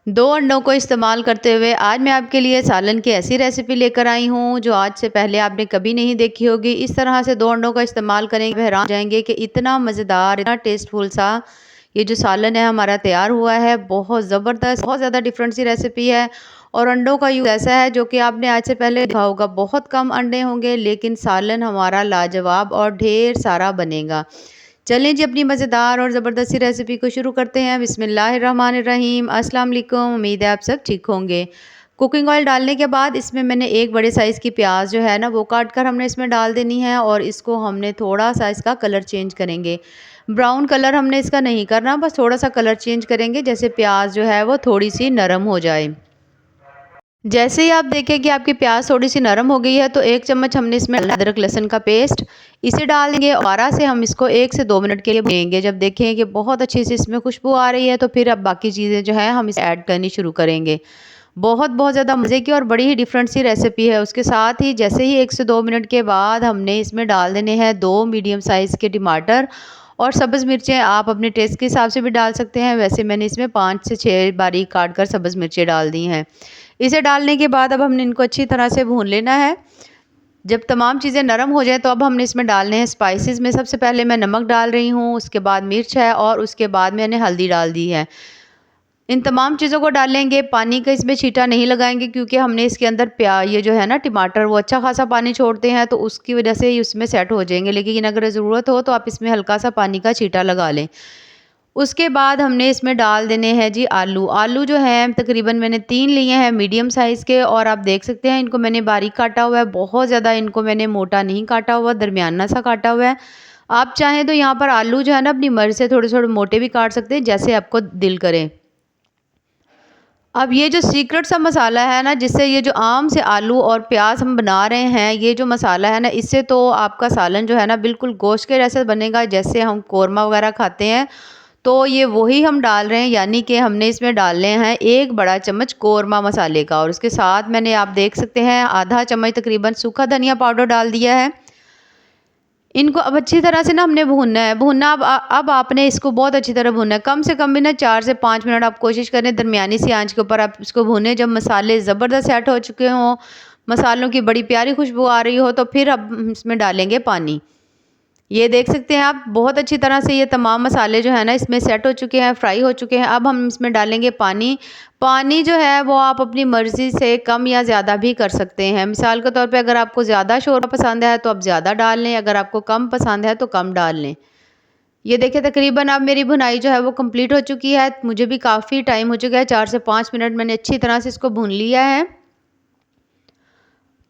दो अंडों को इस्तेमाल करते हुए आज मैं आपके लिए सालन की ऐसी रेसिपी लेकर आई हूँ जो आज से पहले आपने कभी नहीं देखी होगी। इस तरह से दो अंडों का इस्तेमाल करेंगे, हैरान हो जाएंगे कि इतना मज़ेदार, इतना टेस्टफुल सा ये जो सालन है हमारा तैयार हुआ है। बहुत ज़बरदस्त, बहुत ज़्यादा डिफरेंट सी रेसिपी है। और अंडों का यूज़ ऐसा है जो कि आपने आज से पहले देखा होगा। बहुत कम अंडे होंगे लेकिन सालन हमारा लाजवाब और ढेर सारा बनेगा। चलें जी, अपनी मज़ेदार और ज़बरदस्ती रेसिपी को शुरू करते हैं। बिस्मिल्लाहिर्रहमानिर्रहीम। अस्सलाम वालेकुम। उम्मीद है आप सब ठीक होंगे। कुकिंग ऑयल डालने के बाद इसमें मैंने एक बड़े साइज़ की प्याज जो है ना वो काट कर हमने इसमें डाल देनी है और इसको हमने थोड़ा सा इसका कलर चेंज करेंगे। ब्राउन कलर हमने इसका नहीं करना, बस थोड़ा सा कलर चेंज करेंगे, जैसे प्याज जो है वो थोड़ी सी नरम हो जाए। जैसे ही आप देखें कि आपकी प्याज थोड़ी सी नरम हो गई है तो 1 चम्मच हमने इसमें अदरक लहसुन का पेस्ट इसे डाल देंगे। और दोबारा से हम इसको 1 से 2 मिनट के लिए भूनेंगे। जब देखें कि बहुत अच्छी सी इसमें खुशबू आ रही है तो फिर अब बाकी चीज़ें जो है हम इसे ऐड करनी शुरू करेंगे। बहुत बहुत ज़्यादा मज़े की और बड़ी ही डिफरेंट सी रेसिपी है। उसके साथ ही जैसे ही 1 से 2 मिनट के बाद हमने इसमें डाल देने हैं 2 मीडियम साइज़ के टमाटर और सब्ज़ मिर्चें आप अपने टेस्ट के हिसाब से भी डाल सकते हैं। वैसे मैंने इसमें 5 से 6 बारीक काट कर सब्ज़ मिर्चें डाल दी हैं। इसे डालने के बाद अब हमने इनको अच्छी तरह से भून लेना है। जब तमाम चीज़ें नरम हो जाएँ तो अब हमने इसमें डालने हैं स्पाइसेस में। सबसे पहले मैं नमक डाल रही हूँ, उसके बाद मिर्च है और उसके बाद मैंने हल्दी डाल दी है। इन तमाम चीज़ों को डालेंगे, पानी का इसमें छींटा नहीं लगाएंगे क्योंकि हमने इसके अंदर ये जो है ना टमाटर वो अच्छा खासा पानी छोड़ते हैं तो उसकी वजह से ही उसमें सेट हो जाएंगे। लेकिन अगर ज़रूरत हो तो आप इसमें हल्का सा पानी का छींटा लगा लें। उसके बाद हमने इसमें डाल देने हैं जी आलू। आलू जो है तकरीबन मैंने 3 लिए हैं मीडियम साइज़ के और आप देख सकते हैं इनको मैंने बारीक काटा हुआ है। बहुत ज़्यादा इनको मैंने मोटा नहीं काटा हुआ, दरमियाना सा काटा हुआ है। आप चाहें तो यहाँ पर आलू जो है ना अपनी मर्ज़ी से थोड़े-थोड़े मोटे भी काट सकते हैं, जैसे आपको दिल करे। अब ये जो सीक्रेट सा मसाला है ना, जिससे ये जो आम से आलू और प्याज हम बना रहे हैं, ये जो मसाला है ना, इससे तो आपका सालन जो है ना बिल्कुल गोश्त के जैसे बनेगा, जैसे हम कोरमा वगैरह खाते हैं। तो ये वही हम डाल रहे हैं, यानी कि हमने इसमें डालने हैं 1 बड़ा चम्मच कोरमा मसाले का और उसके साथ मैंने आप देख सकते हैं आधा चम्मच तकरीबन सूखा धनिया पाउडर डाल दिया है। इनको अब अच्छी तरह से ना हमने भूनना है। भूनना अब आपने इसको बहुत अच्छी तरह भूनना है। कम से कम भी ना 4 से 5 मिनट आप कोशिश करें दरमियानी सी आंच के ऊपर आप इसको भूनें। जब मसाले ज़बरदस्त सेट हो चुके हों, मसालों की बड़ी प्यारी खुशबू आ रही हो तो फिर अब हम इसमें डालेंगे पानी। ये देख सकते हैं आप बहुत अच्छी तरह से ये तमाम मसाले जो है ना इसमें सेट हो चुके हैं, फ्राई हो चुके हैं। अब हम इसमें डालेंगे पानी। पानी जो है वो आप अपनी मर्ज़ी से कम या ज़्यादा भी कर सकते हैं। मिसाल के तौर पे अगर आपको ज़्यादा शोरबा पसंद है तो आप ज़्यादा डाल लें, अगर आपको कम पसंद है तो कम डाल लें। ये देखिए तकरीबन अब मेरी भुनाई जो है वो कंप्लीट हो चुकी है। मुझे भी काफ़ी टाइम हो चुका है, 4 से 5 मिनट मैंने अच्छी तरह से इसको भून लिया है।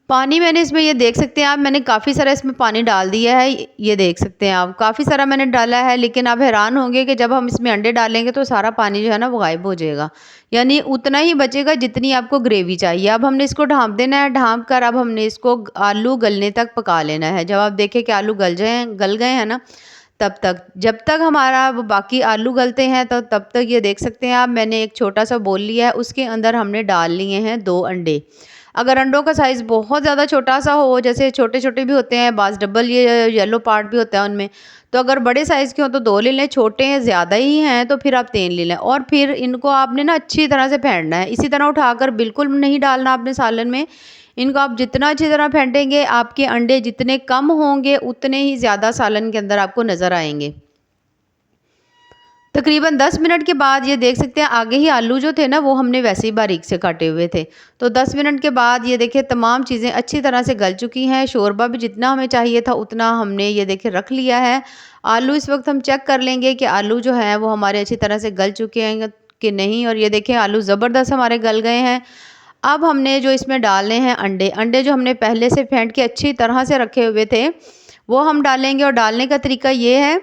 पानी मैंने इसमें ये देख सकते हैं आप, मैंने काफ़ी सारा इसमें पानी डाल दिया है। ये देख सकते हैं आप, काफ़ी सारा मैंने डाला है। लेकिन आप हैरान होंगे कि जब हम इसमें अंडे डालेंगे तो सारा पानी जो है ना वो गायब हो जाएगा, यानी उतना ही बचेगा जितनी आपको ग्रेवी चाहिए। अब हमने इसको ढाँप देना है। ढाँप कर अब हमने इसको आलू गलने तक पका लेना है। जब आप देखें कि आलू गल गए हैं ना, तब तक, जब तक हमारा वो बाकी आलू गलते हैं तो तब तक ये देख सकते हैं आप, मैंने एक छोटा सा बोल लिया है, उसके अंदर हमने डाल लिए हैं 2 अंडे। अगर अंडों का साइज़ बहुत ज़्यादा छोटा सा हो, जैसे छोटे-छोटे भी होते हैं, बाज़ डबल ये येलो पार्ट भी होता है उनमें, तो अगर बड़े साइज़ के हों तो 2 ले लें, छोटे हैं ज़्यादा ही हैं तो फिर आप 3 ले लें। और फिर इनको आपने ना अच्छी तरह से फेंटना है। इसी तरह उठाकर बिल्कुल नहीं डालना आपने सालन में। इनको आप जितना अच्छी तरह फेंटेंगे, आपके अंडे जितने कम होंगे उतने ही ज़्यादा सालन के अंदर आपको नज़र आएँगे। तकरीबन 10 मिनट के बाद ये देख सकते हैं आगे ही आलू जो थे ना वो हमने वैसे ही बारीक से काटे हुए थे। तो 10 मिनट के बाद ये देखिए तमाम चीज़ें अच्छी तरह से गल चुकी हैं। शोरबा भी जितना हमें चाहिए था उतना हमने ये देखिए रख लिया है। आलू इस वक्त हम चेक कर लेंगे कि आलू जो हैं वो हमारे अच्छी तरह से गल चुके हैं कि नहीं। और ये देखिए आलू ज़बरदस्त हमारे गल गए हैं। अब हमने जो इसमें डालने हैं अंडे, अंडे जो हमने पहले से फेंट के अच्छी तरह से रखे हुए थे वो हम डालेंगे। और डालने का तरीका ये है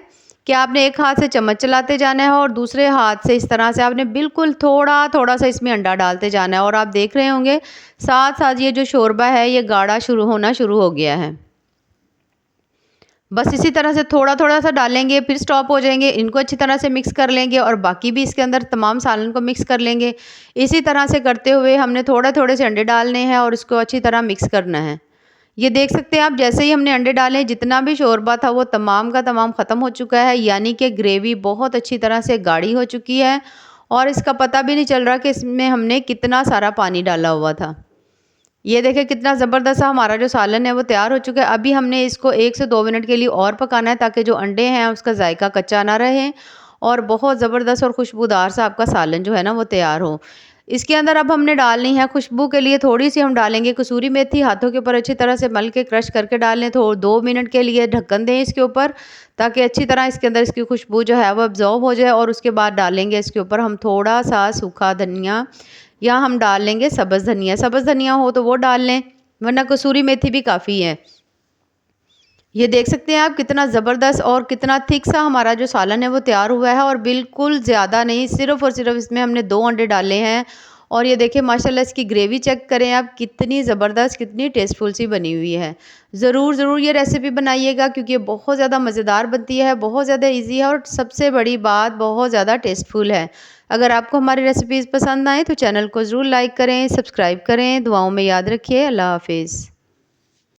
कि आपने एक हाथ से चम्मच चलाते जाना है और दूसरे हाथ से इस तरह से आपने बिल्कुल थोड़ा-थोड़ा सा इसमें अंडा डालते जाना है। और आप देख रहे होंगे साथ-साथ ये जो शोरबा है ये गाढ़ा होना शुरू हो गया है। बस इसी तरह से थोड़ा-थोड़ा सा डालेंगे, फिर स्टॉप हो जाएँगे। इनको अच्छी तरह से मिक्स कर लेंगे और बाकी भी इसके अंदर तमाम सालन को मिक्स कर लेंगे। इसी तरह से करते हुए हमने थोड़े-थोड़े से अंडे डालने हैं और इसको अच्छी तरह मिक्स करना है। ये देख सकते हैं आप, जैसे ही हमने अंडे डाले जितना भी शोरबा था वो तमाम का तमाम ख़त्म हो चुका है, यानी कि ग्रेवी बहुत अच्छी तरह से गाढ़ी हो चुकी है। और इसका पता भी नहीं चल रहा कि इसमें हमने कितना सारा पानी डाला हुआ था। ये देखिए कितना ज़बरदस्त हमारा जो सालन है वो तैयार हो चुका है। अभी हमने इसको 1 से 2 मिनट के लिए और पकाना है ताकि जो अंडे हैं उसका जायका कच्चा ना रहे और बहुत ज़बरदस्त और खुशबूदार सा आपका सालन जो है ना वो तैयार हो। इसके अंदर अब हमने डालनी है खुशबू के लिए थोड़ी-सी हम डालेंगे कसूरी मेथी, हाथों के ऊपर अच्छी तरह से मल के क्रश करके डाल लें। 2 मिनट के लिए ढक्कन दें इसके ऊपर ताकि अच्छी तरह इसके अंदर इसकी खुशबू जो है वो अब्ज़ॉर्ब हो जाए और उसके बाद डालेंगे इसके ऊपर हम थोड़ा-सा सूखा धनिया या हम डाल लेंगे सब्ज़ धनिया। सब्ज़ धनिया हो तो वो डाल लें, वरना कसूरी मेथी भी काफ़ी है। ये देख सकते हैं आप कितना ज़बरदस्त और कितना थिक सा हमारा जो सालन है वो तैयार हुआ है और बिल्कुल ज़्यादा नहीं, सिर्फ़ और सिर्फ़ इसमें हमने 2 अंडे डाले हैं। और ये देखिए माशाल्लाह इसकी ग्रेवी चेक करें आप कितनी ज़बरदस्त, कितनी टेस्टफुल सी बनी हुई है। ज़रूर ये रेसिपी बनाइएगा क्योंकि ये बहुत ज़्यादा मज़ेदार बनती है, बहुत ज़्यादा ईज़ी है और सबसे बड़ी बात बहुत ज़्यादा टेस्टफुल है। अगर आपको हमारी रेसिपीज़ पसंद आएँ तो चैनल को ज़रूर लाइक करें, सब्सक्राइब करें। दुआओं में याद रखिए। अल्लाह हाफ़िज़।